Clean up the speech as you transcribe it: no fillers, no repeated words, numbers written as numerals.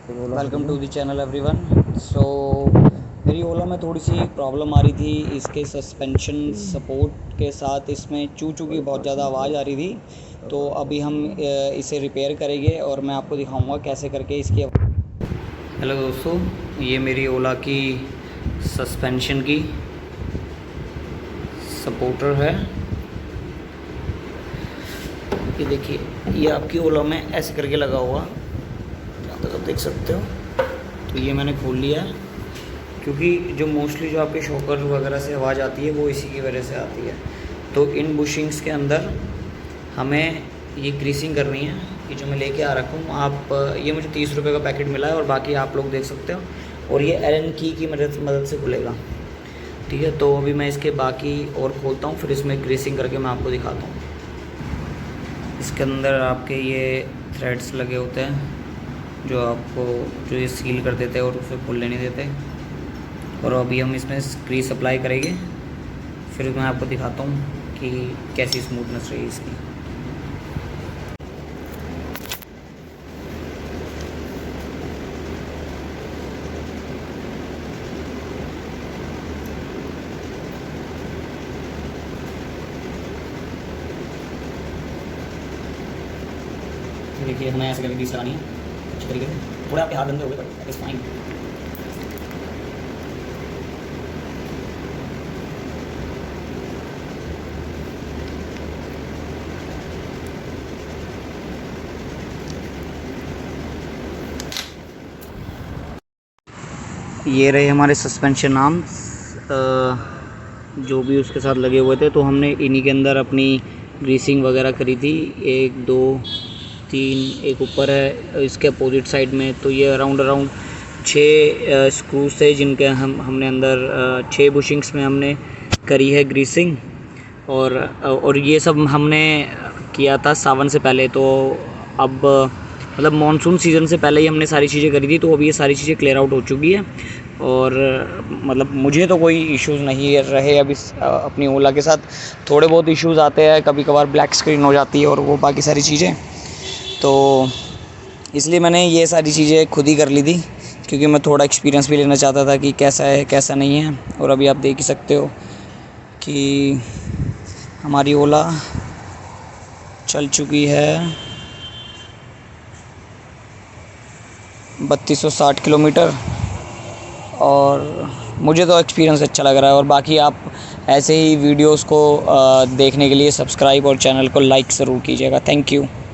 Welcome to the channel everyone. So मेरी Ola में थोड़ी सी प्रॉब्लम आ रही थी। इसके सस्पेंशन सपोर्ट के साथ इसमें चू चू की बहुत ज़्यादा आवाज़ आ रही थी। तो अभी हम इसे रिपेयर करेंगे और मैं आपको दिखाऊंगा कैसे करके इसकी। हेलो दोस्तों, ये मेरी ओला की सस्पेंशन की सपोर्टर है। ये देखिए, ये आपकी ओला में ऐसे करके लगा हुआ, जहाँ तक आप देख सकते हो। तो ये मैंने खोल लिया है, क्योंकि जो मोस्टली जो आपके शॉकर वगैरह से आवाज़ आती है वो इसी की वजह से आती है। तो इन बुशिंग्स के अंदर हमें ये ग्रीसिंग करनी है। ये जो मैं लेके आ रखा हूँ, आप ये मुझे 30 रुपये का पैकेट मिला है और बाकी आप लोग देख सकते हो। और ये एलन की मदद से खुलेगा, ठीक है। तो अभी मैं इसके बाकी और खोलता हूँ, फिर इसमें ग्रीसिंग करके मैं आपको दिखाता हूँ। इसके अंदर आपके ये थ्रेड्स लगे होते हैं जो आपको जो ये सील कर देते हैं और उसे खुलने नहीं देते। और अभी हम इसमें ग्रीस अप्लाई करेंगे, फिर मैं आपको दिखाता हूँ कि कैसी स्मूथनेस रही इसकी। देखिए, हमें ऐसे करके ग्रीस लगानी है अच्छी तरीके से। थोड़े आपके हाथ गंदे हो गए बट इट्स फाइन। ये रहे हमारे सस्पेंशन आर्म्स, जो भी उसके साथ लगे हुए थे। तो हमने इन्हीं के अंदर अपनी ग्रीसिंग वगैरह करी थी। 1 2 3, एक ऊपर है इसके अपोजिट साइड में। तो ये अराउंड 6 स्क्रूज थे जिनके हमने अंदर 6 बुशिंग्स में हमने करी है ग्रीसिंग। और ये सब हमने किया था सावन से पहले। तो अब मतलब मानसून सीज़न से पहले ही हमने सारी चीज़ें करी थी। तो अभी ये सारी चीज़ें क्लियर आउट हो चुकी है और मतलब मुझे तो कोई इश्यूज़ नहीं रहे अभी अपनी ओला के साथ। थोड़े बहुत इश्यूज़ आते हैं, कभी कभार ब्लैक स्क्रीन हो जाती है और वो बाकी सारी चीज़ें। तो इसलिए मैंने ये सारी चीज़ें खुद ही कर ली थी, क्योंकि मैं थोड़ा एक्सपीरियंस भी लेना चाहता था कि कैसा है कैसा नहीं है। और अभी आप देख ही सकते हो कि हमारी ओला चल चुकी है 3260 किलोमीटर। और मुझे तो एक्सपीरियंस अच्छा लग रहा है। और बाकी आप ऐसे ही वीडियोस को देखने के लिए सब्सक्राइब और चैनल को लाइक ज़रूर कीजिएगा। Thank you.